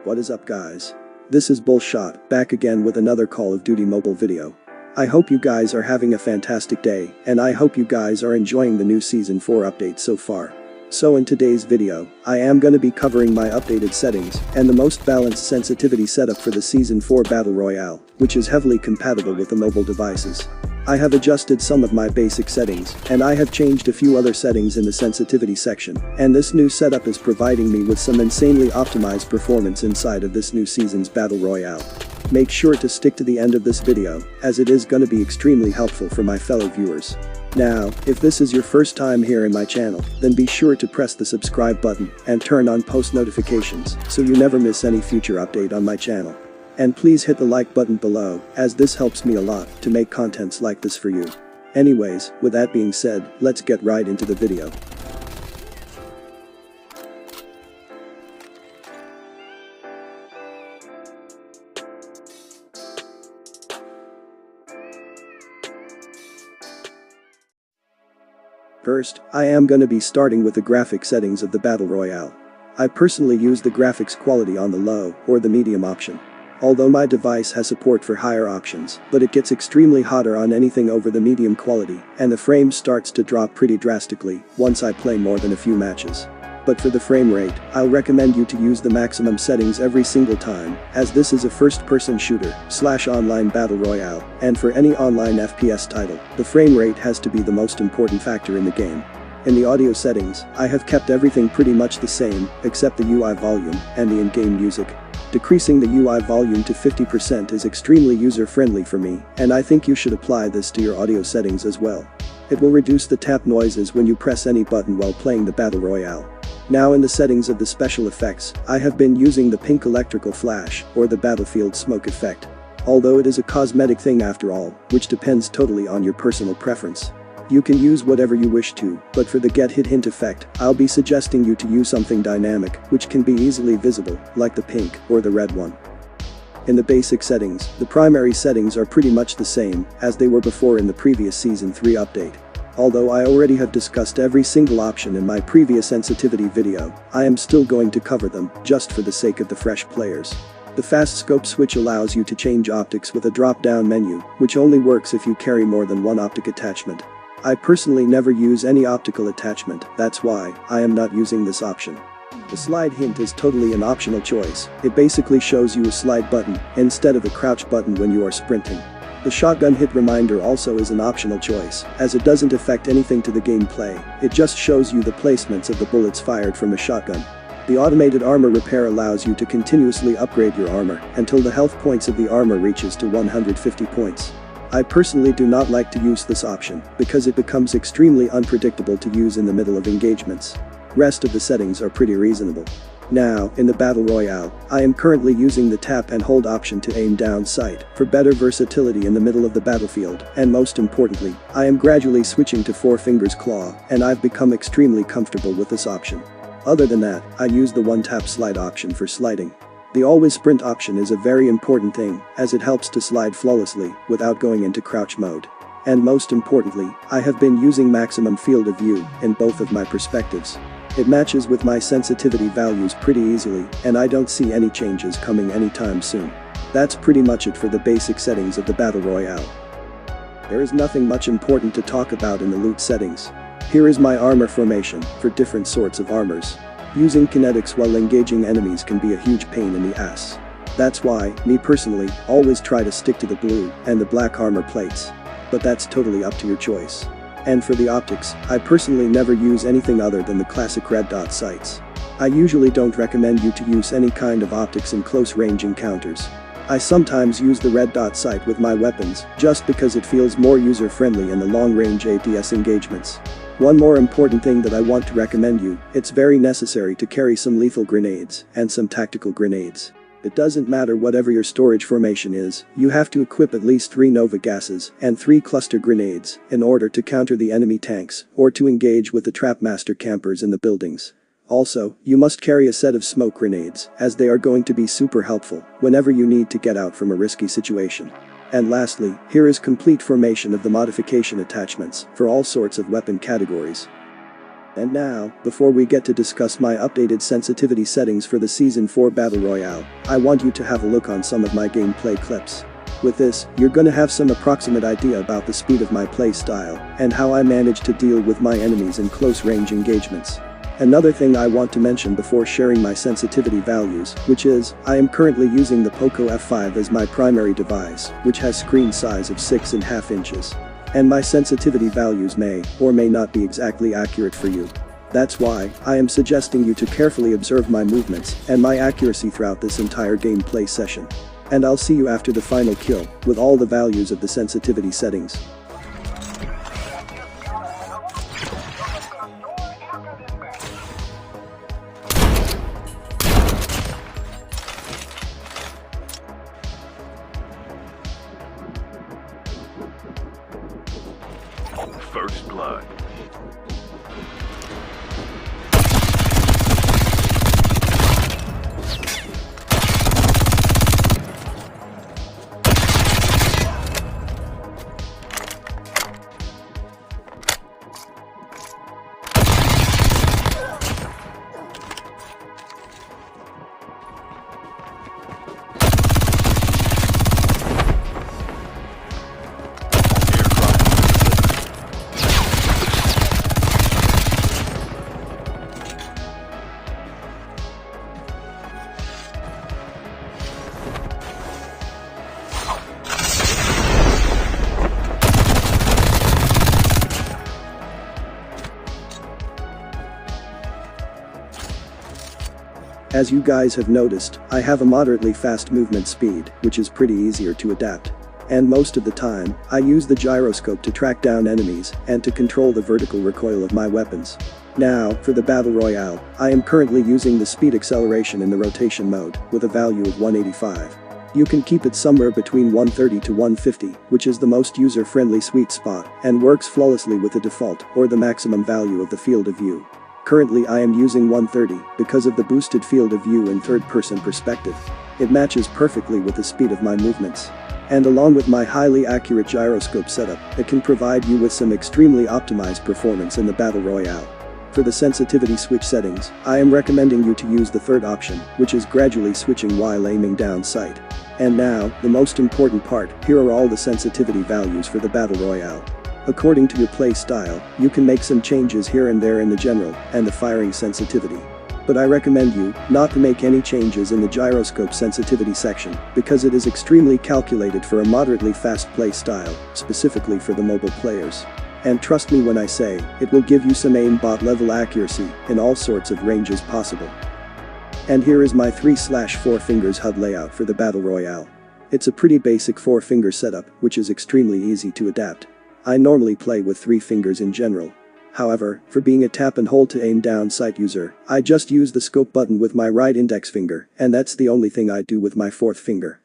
What is up, guys? This is Bullshot, back again with another Call of Duty mobile video. I hope you guys are having a fantastic day, and I hope you guys are enjoying the new Season 4 update so far. So in today's video, I am gonna be covering my updated settings and the most balanced sensitivity setup for the Season 4 Battle Royale, which is heavily compatible with the mobile devices. I have adjusted some of my basic settings, and I have changed a few other settings in the sensitivity section, and this new setup is providing me with some insanely optimized performance inside of this new season's Battle Royale. Make sure to stick to the end of this video, as it is gonna be extremely helpful for my fellow viewers. Now, if this is your first time here in my channel, then be sure to press the subscribe button and turn on post notifications so you never miss any future update on my channel. And please hit the like button below, as this helps me a lot to make contents like this for you. Anyways, with that being said, let's get right into the video. First, I am gonna be starting with the graphic settings of the Battle Royale. I personally use the graphics quality on the low or the medium option. Although my device has support for higher options, but it gets extremely hotter on anything over the medium quality, and the frame starts to drop pretty drastically once I play more than a few matches. But for the frame rate, I'll recommend you to use the maximum settings every single time, as this is a first-person shooter/online battle royale, and for any online FPS title, the frame rate has to be the most important factor in the game. In the audio settings, I have kept everything pretty much the same, except the UI volume and the in-game music. Decreasing the UI volume to 50% is extremely user-friendly for me, and I think you should apply this to your audio settings as well. It will reduce the tap noises when you press any button while playing the Battle Royale. Now in the settings of the special effects, I have been using the pink electrical flash, or the battlefield smoke effect. Although it is a cosmetic thing after all, which depends totally on your personal preference. You can use whatever you wish to, but for the get hit hint effect, I'll be suggesting you to use something dynamic, which can be easily visible, like the pink or the red one. In the basic settings, the primary settings are pretty much the same as they were before in the previous Season 3 update. Although I already have discussed every single option in my previous sensitivity video, I am still going to cover them, just for the sake of the fresh players. The fast scope switch allows you to change optics with a drop-down menu, which only works if you carry more than one optic attachment. I personally never use any optical attachment, that's why I am not using this option. The slide hint is totally an optional choice. It basically shows you a slide button instead of a crouch button when you are sprinting. The shotgun hit reminder also is an optional choice, as it doesn't affect anything to the gameplay, it just shows you the placements of the bullets fired from a shotgun. The automated armor repair allows you to continuously upgrade your armor until the health points of the armor reaches to 150 points. I personally do not like to use this option, because it becomes extremely unpredictable to use in the middle of engagements. Rest of the settings are pretty reasonable. Now, in the Battle Royale, I am currently using the tap and hold option to aim down sight for better versatility in the middle of the battlefield, and most importantly, I am gradually switching to 4 fingers claw, and I've become extremely comfortable with this option. Other than that, I use the one tap slide option for sliding. The always sprint option is a very important thing, as it helps to slide flawlessly without going into crouch mode. And most importantly, I have been using maximum field of view in both of my perspectives. It matches with my sensitivity values pretty easily, and I don't see any changes coming anytime soon. That's pretty much it for the basic settings of the Battle Royale. There is nothing much important to talk about in the loot settings. Here is my armor formation for different sorts of armors. Using kinetics while engaging enemies can be a huge pain in the ass. That's why, me personally, always try to stick to the blue and the black armor plates. But that's totally up to your choice. And for the optics, I personally never use anything other than the classic red dot sights. I usually don't recommend you to use any kind of optics in close range encounters. I sometimes use the red dot sight with my weapons, just because it feels more user-friendly in the long-range ADS engagements. One more important thing that I want to recommend you, it's very necessary to carry some lethal grenades and some tactical grenades. It doesn't matter whatever your storage formation is, you have to equip at least 3 Nova gases and 3 cluster grenades in order to counter the enemy tanks or to engage with the Trapmaster campers in the buildings. Also, you must carry a set of smoke grenades, as they are going to be super helpful whenever you need to get out from a risky situation. And lastly, here is complete formation of the modification attachments for all sorts of weapon categories. And now, before we get to discuss my updated sensitivity settings for the Season 4 Battle Royale, I want you to have a look on some of my gameplay clips. With this, you're gonna have some approximate idea about the speed of my play style and how I manage to deal with my enemies in close-range engagements. Another thing I want to mention before sharing my sensitivity values, which is, I am currently using the POCO F5 as my primary device, which has screen size of 6.5 inches. And my sensitivity values may or may not be exactly accurate for you. That's why I am suggesting you to carefully observe my movements and my accuracy throughout this entire gameplay session. And I'll see you after the final kill with all the values of the sensitivity settings. First blood. As you guys have noticed, I have a moderately fast movement speed, which is pretty easier to adapt. And most of the time, I use the gyroscope to track down enemies and to control the vertical recoil of my weapons. Now, for the Battle Royale, I am currently using the speed acceleration in the rotation mode, with a value of 185. You can keep it somewhere between 130 to 150, which is the most user-friendly sweet spot, and works flawlessly with the default or the maximum value of the field of view. Currently I am using 130 because of the boosted field of view in third-person perspective. It matches perfectly with the speed of my movements. And along with my highly accurate gyroscope setup, it can provide you with some extremely optimized performance in the Battle Royale. For the sensitivity switch settings, I am recommending you to use the third option, which is gradually switching while aiming down sight. And now, the most important part, here are all the sensitivity values for the Battle Royale. According to your play style, you can make some changes here and there in the general and the firing sensitivity. But I recommend you not to make any changes in the gyroscope sensitivity section because it is extremely calculated for a moderately fast play style, specifically for the mobile players. And trust me when I say, it will give you some aimbot level accuracy in all sorts of ranges possible. And here is my 3/4 fingers HUD layout for the Battle Royale. It's a pretty basic 4-finger setup, which is extremely easy to adapt. I normally play with 3 fingers in general. However, for being a tap and hold to aim down sight user, I just use the scope button with my right index finger, and that's the only thing I do with my 4th finger.